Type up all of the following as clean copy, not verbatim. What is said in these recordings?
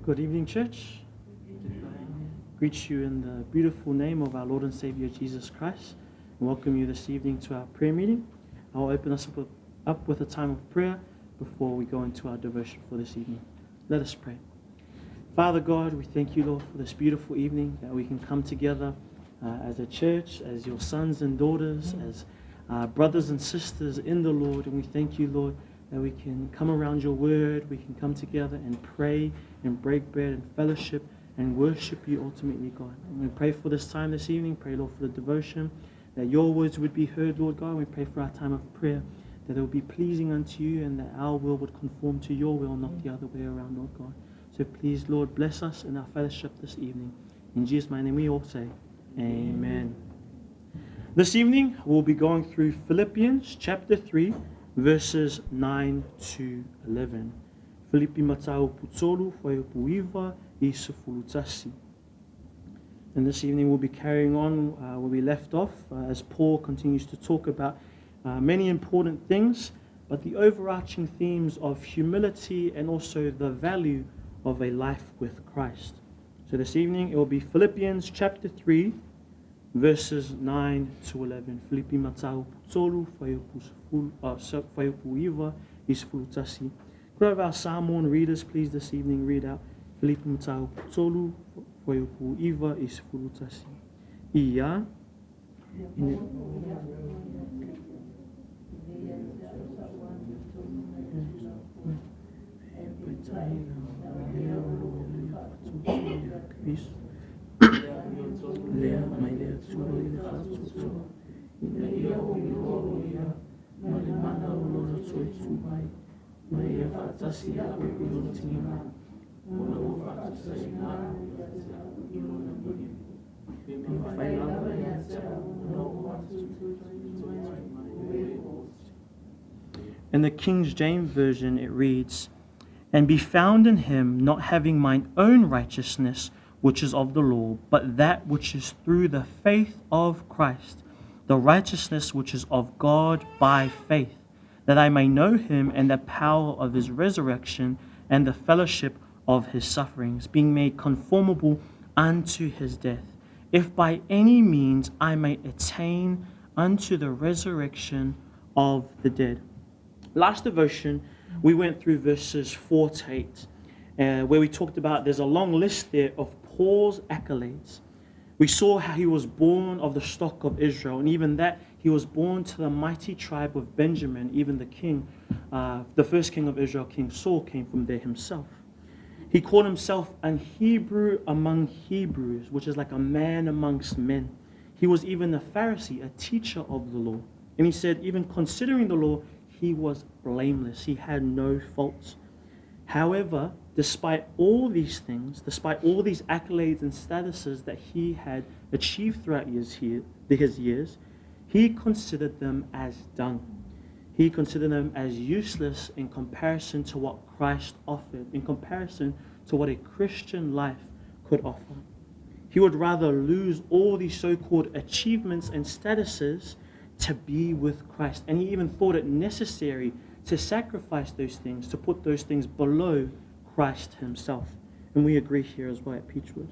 Good evening, church. Greet you in the beautiful name of our Lord and Savior Jesus Christ, and welcome you this evening to our prayer meeting. I'll open us up with a time of prayer before we go into our devotion for this evening. Let us pray. Father God, we thank you, Lord, for this beautiful evening that we can come together as a church, as your sons and daughters, as brothers and sisters in the Lord. And we thank you, Lord, that we can come around your word, we can come together and pray and break bread and fellowship and worship you ultimately, God. And we pray for this time this evening, pray, Lord, for the devotion, that your words would be heard, Lord God. And we pray for our time of prayer, that it would be pleasing unto you and that our will would conform to your will, not the other way around, Lord God. So please, Lord, bless us in our fellowship this evening. In Jesus' mighty name we all say, Amen. This evening, we'll be going through Philippians chapter 3, verses 9 to 11. Philippi matau putolu whaiupuiva I sefulutasi. And this evening we'll be carrying on where we left off as Paul continues to talk about many important things, but the overarching themes of humility and also the value of a life with Christ. So this evening it will be Philippians chapter 3, verses 9 to 11. Philippi matau putolu whaiupuiva I sefulutasi. Could I have our Samoan readers please this evening read out Philippi matau putolu whaiupuiva I sefulutasi. Ia In the King James Version it reads, "And be found in him, not having mine own righteousness, which is of the law, but that which is through the faith of Christ, the righteousness which is of God by faith, that I may know him and the power of his resurrection and the fellowship of his sufferings, being made conformable unto his death, if by any means I may attain unto the resurrection of the dead." Last devotion, we went through verses 4 to 8, where we talked about there's a long list there of Paul's accolades. We saw how he was born of the stock of Israel, and even that he was born to the mighty tribe of Benjamin. Even the king, the first king of Israel, King Saul, came from there himself. He called himself an Hebrew among Hebrews, which is like a man amongst men. He was even a Pharisee, a teacher of the law. And he said, even considering the law, he was blameless. He had no faults. However, despite all these things, despite all these accolades and statuses that he had achieved throughout his years, he considered them as dung. He considered them as useless in comparison to what Christ offered, in comparison to what a Christian life could offer. He would rather lose all these so-called achievements and statuses to be with Christ. And he even thought it necessary to sacrifice those things, to put those things below Christ himself. And we agree here as well at Peachwood.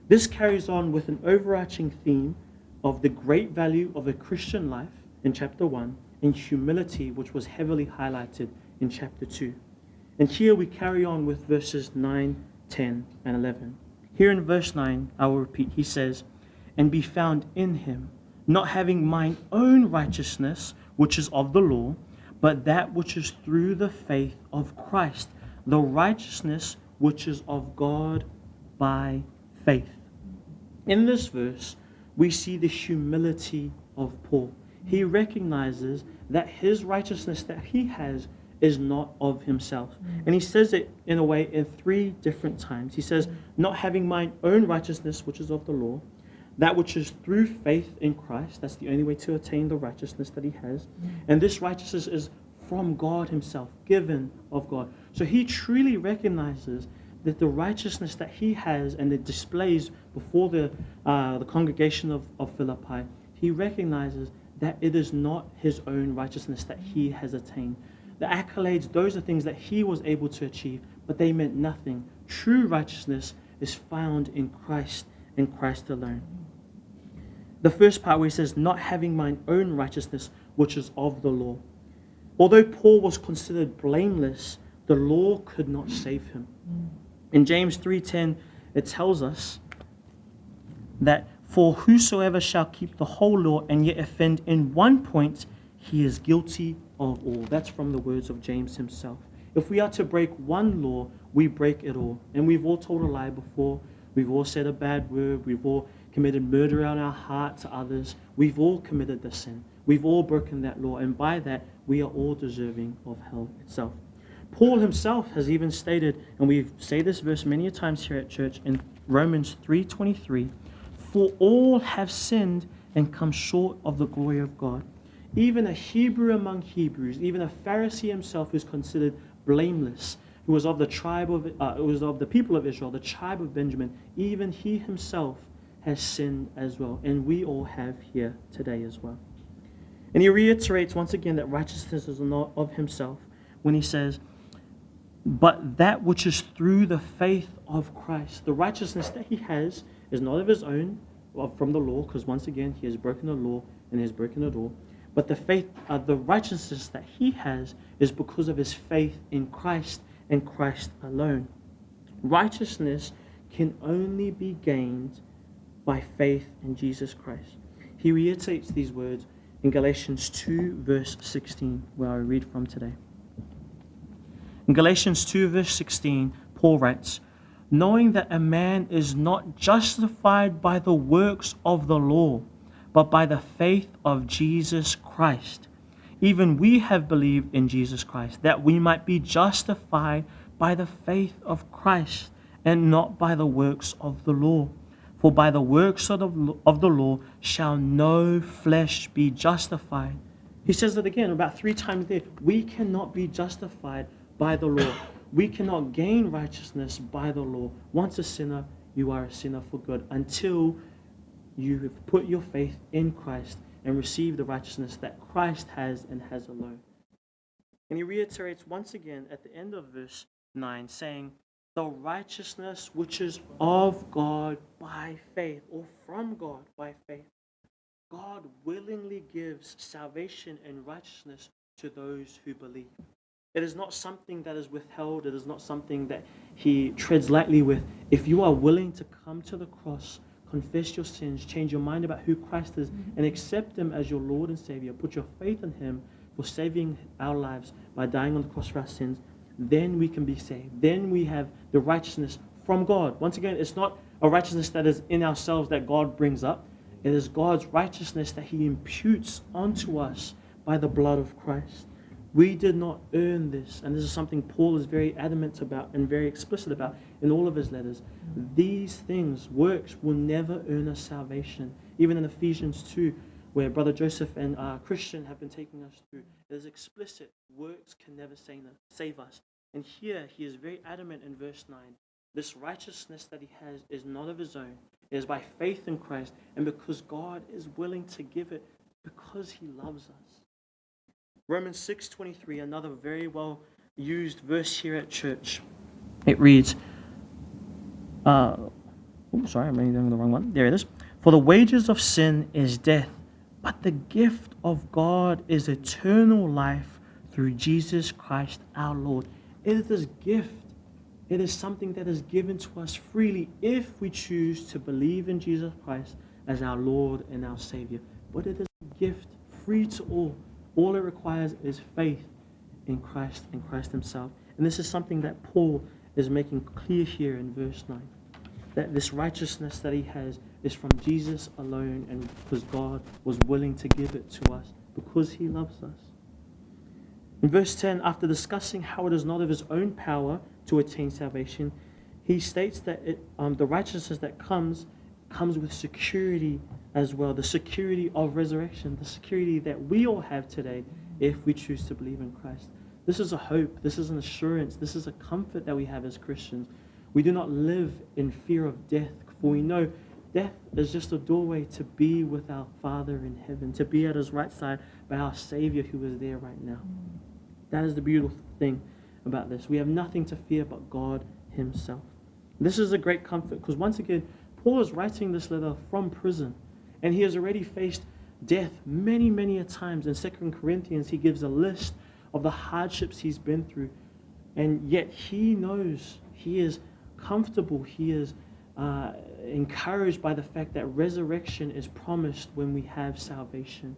This carries on with an overarching theme of the great value of a Christian life in chapter 1 and humility, which was heavily highlighted in chapter 2. And here we carry on with verses 9, 10, and 11. Here in verse 9, I will repeat, he says, "And be found in him, not having mine own righteousness, which is of the law, but that which is through the faith of Christ, the righteousness which is of God by faith." In this verse, we see the humility of Paul. He recognizes that his righteousness that he has is not of himself. And he says it in a way in 3 different times. He says, not having mine own righteousness, which is of the law, that which is through faith in Christ. That's the only way to attain the righteousness that he has. And this righteousness is from God himself, given of God. So he truly recognizes that the righteousness that he has and it displays before the congregation of Philippi, he recognizes that it is not his own righteousness that he has attained. the accolades, those are things that he was able to achieve, but they meant nothing. True righteousness is found in Christ and Christ alone. The first part where he says, not having mine own righteousness, which is of the law. Although Paul was considered blameless, the law could not save him. In James 3:10, it tells us that for whosoever shall keep the whole law and yet offend in one point, he is guilty of all. That's from the words of James himself. If we are to break one law, we break it all. And we've all told a lie before. We've all said a bad word. We've all committed murder on our heart to others. We've all committed the sin. We've all broken that law. And by that, we are all deserving of hell itself. Paul himself has even stated, and we say this verse many a times here at church, in Romans 3:23, for all have sinned and come short of the glory of God. Even a Hebrew among Hebrews, even a Pharisee himself who's considered blameless, who was of the people of Israel, the tribe of Benjamin, even he himself has sinned as well. And we all have here today as well. And he reiterates once again that righteousness is not of himself when he says, but that which is through the faith of Christ. The righteousness that he has is not of his own, from the law, because once again, he has broken the law and he has broken it all. But the righteousness that he has is because of his faith in Christ and Christ alone. Righteousness can only be gained by faith in Jesus Christ. He reiterates these words in Galatians 2, verse 16, where I read from today. In Galatians 2, verse 16, Paul writes, knowing that a man is not justified by the works of the law, but by the faith of Jesus Christ. Even we have believed in Jesus Christ, that we might be justified by the faith of Christ, and not by the works of the law. For by the works of the law shall no flesh be justified. He says that again about 3 times there. We cannot be justified by the law. We cannot gain righteousness by the law. Once a sinner, you are a sinner for good until you have put your faith in Christ and receive the righteousness that Christ has and has alone. And he reiterates once again at the end of verse 9, saying, the righteousness which is of God by faith, or from God by faith. God willingly gives salvation and righteousness to those who believe. It is not something that is withheld. It is not something that he treads lightly with. If you are willing to come to the cross, confess your sins, change your mind about who Christ is, and accept him as your Lord and Savior, put your faith in him for saving our lives by dying on the cross for our sins, then we can be saved. Then we have the righteousness from God. Once again, it's not a righteousness that is in ourselves that God brings up. It is God's righteousness that he imputes onto us by the blood of Christ. We did not earn this, and this is something Paul is very adamant about and very explicit about in all of his letters. These things, works, will never earn us salvation. Even in Ephesians 2, where Brother Joseph and Christian have been taking us through, it is explicit. Works can never save us. And here he is very adamant in verse 9. This righteousness that he has is not of his own. It is by faith in Christ, and because God is willing to give it because he loves us. Romans 6:23, another very well used verse here at church. It reads, I'm reading the wrong one. There it is. For the wages of sin is death, but the gift of God is eternal life through Jesus Christ our Lord. It is a gift. It is something that is given to us freely if we choose to believe in Jesus Christ as our Lord and our Savior. But it is a gift free to all. All it requires is faith in Christ and Christ himself. And this is something that Paul is making clear here in verse 9. That this righteousness that he has is from Jesus alone, and because God was willing to give it to us because he loves us. In verse 10, after discussing how it is not of his own power to attain salvation, he states that the righteousness that comes with security as well, the security of resurrection, the security that we all have today if we choose to believe in Christ. This is a hope, this is an assurance, this is a comfort that we have as Christians. We do not live in fear of death, for we know death is just a doorway to be with our Father in heaven, to be at his right side by our Savior who is there right now. That is the beautiful thing about this. We have nothing to fear but God himself. This is a great comfort because once again, Paul is writing this letter from prison, and he has already faced death many, many a times. In 2 Corinthians, he gives a list of the hardships he's been through, and yet he knows, he is comfortable, he is encouraged by the fact that resurrection is promised when we have salvation.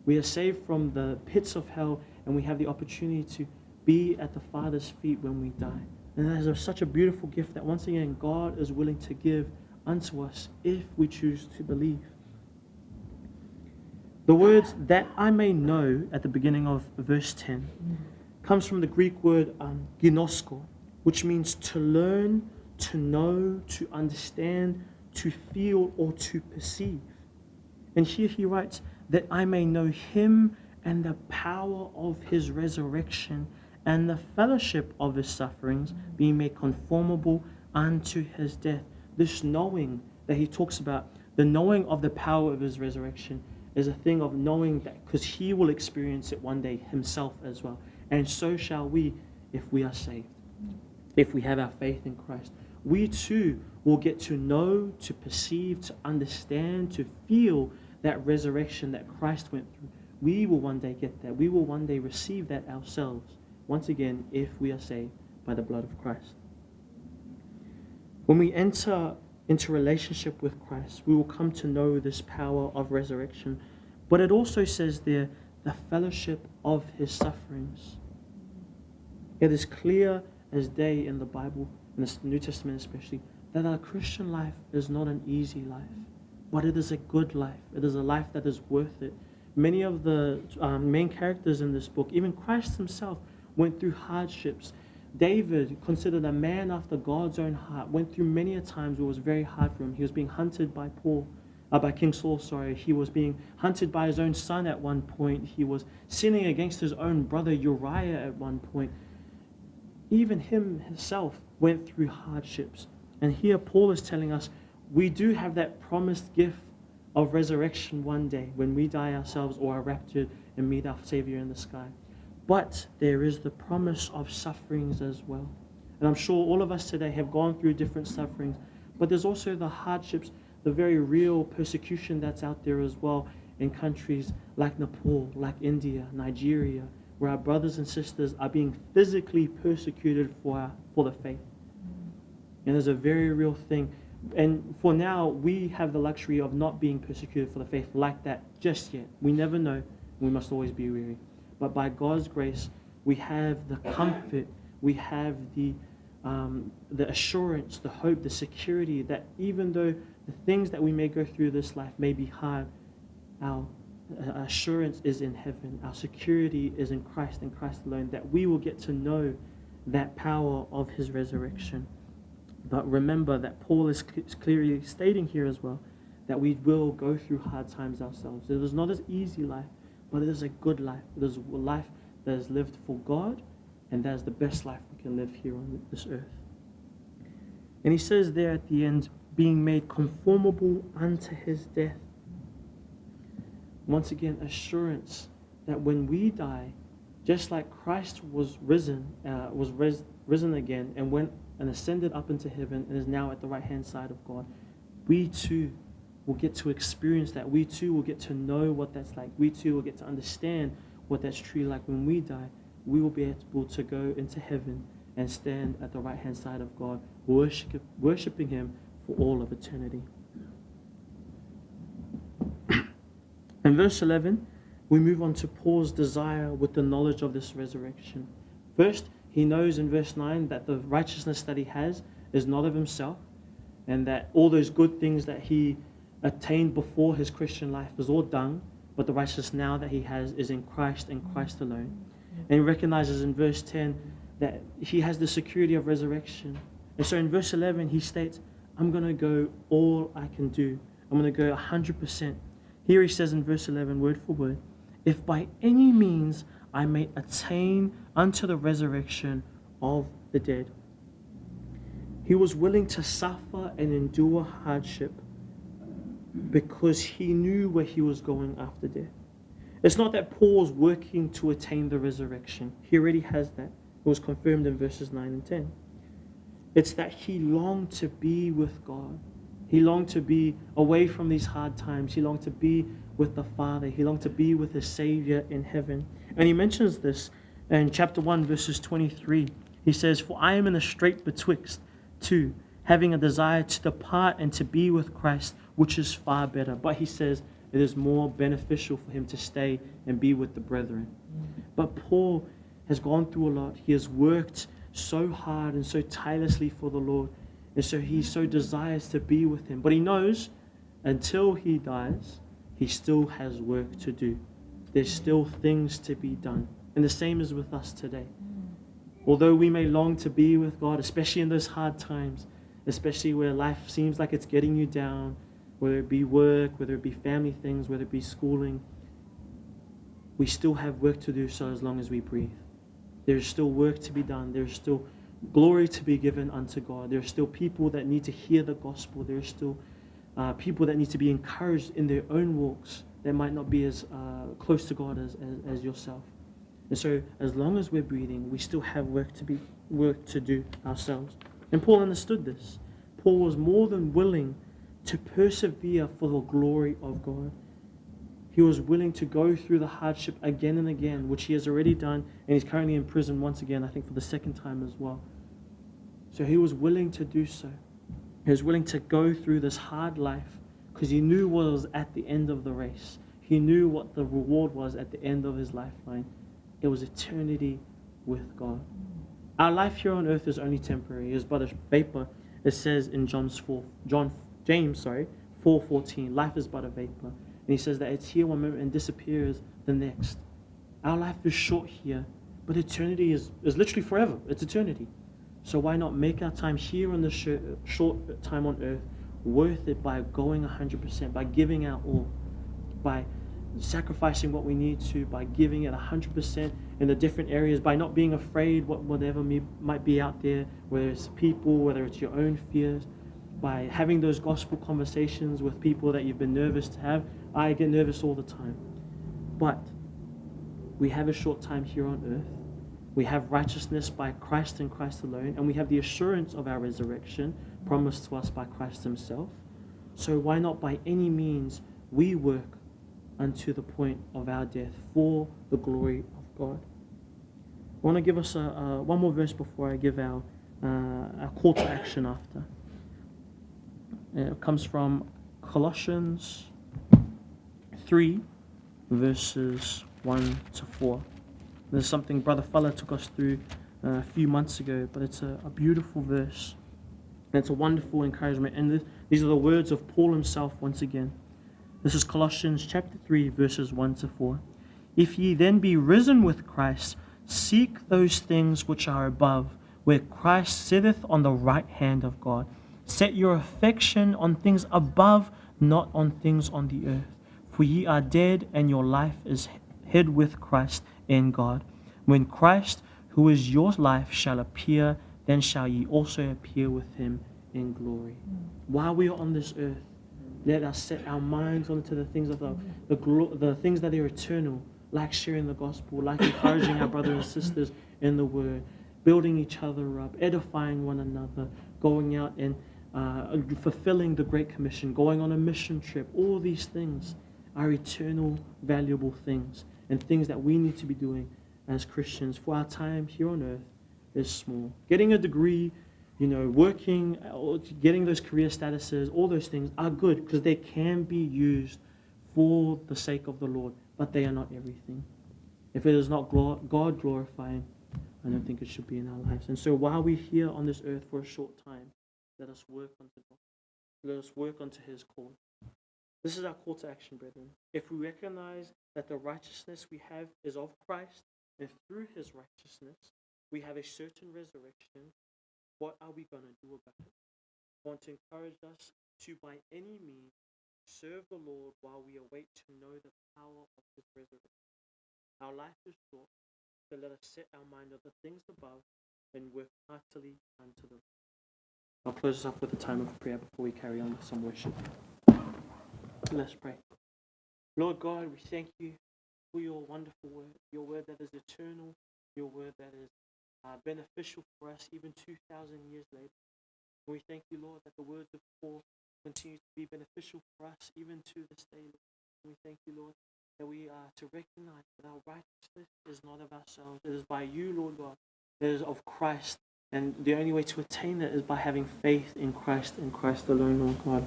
We are saved from the pits of hell, and we have the opportunity to be at the Father's feet when we die. And that is such a beautiful gift that once again God is willing to give unto us if we choose to believe. The words "that I may know" at the beginning of verse 10 comes from the Greek word ginosko, which means to learn, to know, to understand, to feel, or to perceive. And here he writes, "that I may know him and the power of his resurrection and the fellowship of his sufferings, being made conformable unto his death." This knowing that he talks about, the knowing of the power of his resurrection, is a thing of knowing that because he will experience it one day himself as well. And so shall we if we are saved, if we have our faith in Christ. We too will get to know, to perceive, to understand, to feel that resurrection that Christ went through. We will one day get that. We will one day receive that ourselves, once again, if we are saved by the blood of Christ. When we enter into relationship with Christ, we will come to know this power of resurrection. But it also says there, the fellowship of his sufferings. It is clear as day in the Bible, in the New Testament especially, that our Christian life is not an easy life, but it is a good life. It is a life that is worth it. Many of the main characters in this book, even Christ himself, went through hardships. David, considered a man after God's own heart, went through many a times where it was very hard for him. He was being hunted by King Saul. He was being hunted by his own son at one point. He was sinning against his own brother Uriah at one point. Even himself went through hardships. And here Paul is telling us we do have that promised gift of resurrection one day when we die ourselves or are raptured and meet our Savior in the sky. But there is the promise of sufferings as well. And I'm sure all of us today have gone through different sufferings, but there's also the hardships, the very real persecution that's out there as well in countries like Nepal, like India, Nigeria, where our brothers and sisters are being physically persecuted for the faith. And there's a very real thing. And for now, we have the luxury of not being persecuted for the faith like that just yet. We never know. We must always be weary. But by God's grace, we have the comfort, we have the assurance, the hope, the security that even though the things that we may go through this life may be hard, our assurance is in heaven. Our security is in Christ and Christ alone, that we will get to know that power of his resurrection. But remember that Paul is clearly stating here as well that we will go through hard times ourselves. It is not an easy life, but it is a good life. It is a life that is lived for God, and that is the best life we can live here on this earth. And he says there at the end, being made conformable unto his death. Once again, assurance that when we die, just like Christ was risen again and went and ascended up into heaven and is now at the right-hand side of God, we too will get to experience that. We too will get to know what that's like. We too will get to understand what that's truly like. When we die, we will be able to go into heaven and stand at the right-hand side of God, worshiping him for all of eternity. In verse 11, we move on to Paul's desire with the knowledge of this resurrection. First, he knows in verse 9 that the righteousness that he has is not of himself, and that all those good things that he attained before his Christian life is all dung, but the righteousness now that he has is in Christ and Christ alone. And he recognizes in verse 10 that he has the security of resurrection. And so in verse 11, he states, I'm going to go all I can do. I'm going to go 100%. Here he says in verse 11, word for word, if by any means I may attain unto the resurrection of the dead. He was willing to suffer and endure hardship because he knew where he was going after death. It's not that Paul's working to attain the resurrection. He already has that. It was confirmed in verses 9 and 10. It's that he longed to be with God. He longed to be away from these hard times. He longed to be with the Father. He longed to be with his Savior in heaven. And he mentions this in chapter 1, verses 23. He says, "For I am in a strait betwixt two, having a desire to depart and to be with Christ, which is far better." But he says it is more beneficial for him to stay and be with the brethren. But Paul has gone through a lot. He has worked so hard and so tirelessly for the Lord. And so he so desires to be with him. But he knows until he dies, he still has work to do. There's still things to be done. And the same is with us today. Although we may long to be with God, especially in those hard times, especially where life seems like it's getting you down, whether it be work, whether it be family things, whether it be schooling, we still have work to do so as long as we breathe. There's still work to be done. There's still glory to be given unto God. There are still people that need to hear the gospel. There are still people that need to be encouraged in their own walks that might not be as close to God as yourself. And so as long as we're breathing, we still have work to do ourselves. And Paul understood this. Paul was more than willing to persevere for the glory of God. He was willing to go through the hardship again and again, which he has already done, and he's currently in prison once again, I think for the second time as well. So he was willing to do so. He was willing to go through this hard life because he knew what was at the end of the race. He knew what the reward was at the end of his lifeline. It was eternity with God. Our life here on earth is only temporary. It is but a vapor. It says in James 4:14, life is but a vapor. And he says that it's here one moment and disappears the next. Our life is short here, but eternity is literally forever. It's eternity. So why not make our time here on the short time on earth worth it by going 100%, by giving our all, by sacrificing what we need to, by giving it 100% in the different areas, by not being afraid whatever might be out there, whether it's people, whether it's your own fears, by having those gospel conversations with people that you've been nervous to have. I get nervous all the time. But we have a short time here on earth. We have righteousness by Christ and Christ alone, and we have the assurance of our resurrection promised to us by Christ himself. So why not by any means we work unto the point of our death for the glory of God? I want to give us one more verse before I give our call to action after. It comes from Colossians 3, verses 1 to 4. This is something Brother Fella took us through a few months ago, but it's a beautiful verse. And it's a wonderful encouragement. And these are the words of Paul himself once again. This is Colossians chapter 3, verses 1 to 4. "If ye then be risen with Christ, seek those things which are above, where Christ sitteth on the right hand of God. Set your affection on things above, not on things on the earth. For ye are dead, and your life is hid with Christ in God. When Christ, who is your life, shall appear, then shall ye also appear with him in glory." While we are on this earth, let us set our minds onto the things of the things that are eternal, like sharing the gospel, like encouraging our brothers and sisters in the word, building each other up, edifying one another, going out and fulfilling the Great Commission, going on a mission trip. All these things are eternal, valuable things, and things that we need to be doing as Christians, for our time here on earth is small. Getting a degree, working, getting those career statuses, all those things are good because they can be used for the sake of the Lord, but they are not everything. If it is not God glorifying, I don't think it should be in our lives. And so while we're here on this earth for a short time, let us work unto God. Let us work unto his call. This is our call to action, brethren. If we recognize that the righteousness we have is of Christ, and through his righteousness we have a certain resurrection, what are we going to do about it? I want to encourage us to, by any means, serve the Lord while we await to know the power of his resurrection. Our life is short, so let us set our mind on the things above and work heartily unto the Lord. I'll close this up with a time of prayer before we carry on with some worship. Let's pray. Lord God, we thank you for your wonderful word, your word that is eternal, your word that is beneficial for us even 2,000 years later. We thank you, Lord, that the words of Paul continue to be beneficial for us even to this day, Lord. We thank you, Lord, that we are to recognize that our righteousness is not of ourselves. It is by you, Lord God. It is of Christ. And the only way to attain it is by having faith in Christ and Christ alone, Lord God.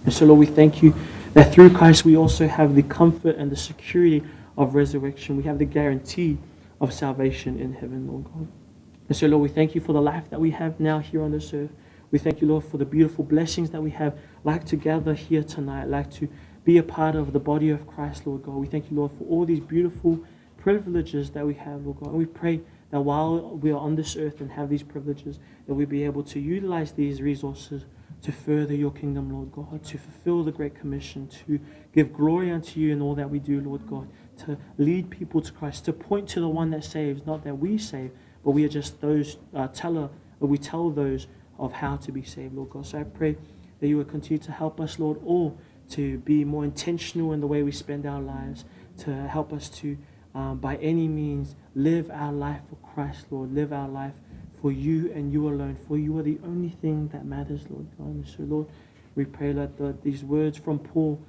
And so, Lord, we thank you that through Christ we also have the comfort and the security of resurrection. We have the guarantee of salvation in heaven, Lord God. And so, Lord, we thank you for the life that we have now here on this earth. We thank you, Lord, for the beautiful blessings that we have, like to gather here tonight, like to be a part of the body of Christ, Lord God. We thank you, Lord, for all these beautiful privileges that we have, Lord God. And we pray that while we are on this earth and have these privileges, that we be able to utilize these resources to further your kingdom, Lord God, to fulfill the Great Commission, to give glory unto you in all that we do, Lord God, to lead people to Christ, to point to the one that saves, not that we save, but we are just those we tell those of how to be saved, Lord God. So I pray that you will continue to help us, Lord, all to be more intentional in the way we spend our lives, to help us to, by any means, live our life for Christ, Lord, live our life for you and you alone, for you are the only thing that matters, Lord God. And so, Lord, we pray that these words from Paul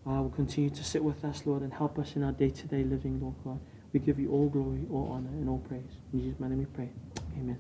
will continue to sit with us, Lord, and help us in our day-to-day living, Lord God. We give you all glory, all honor, and all praise. In Jesus' name we pray. Amen.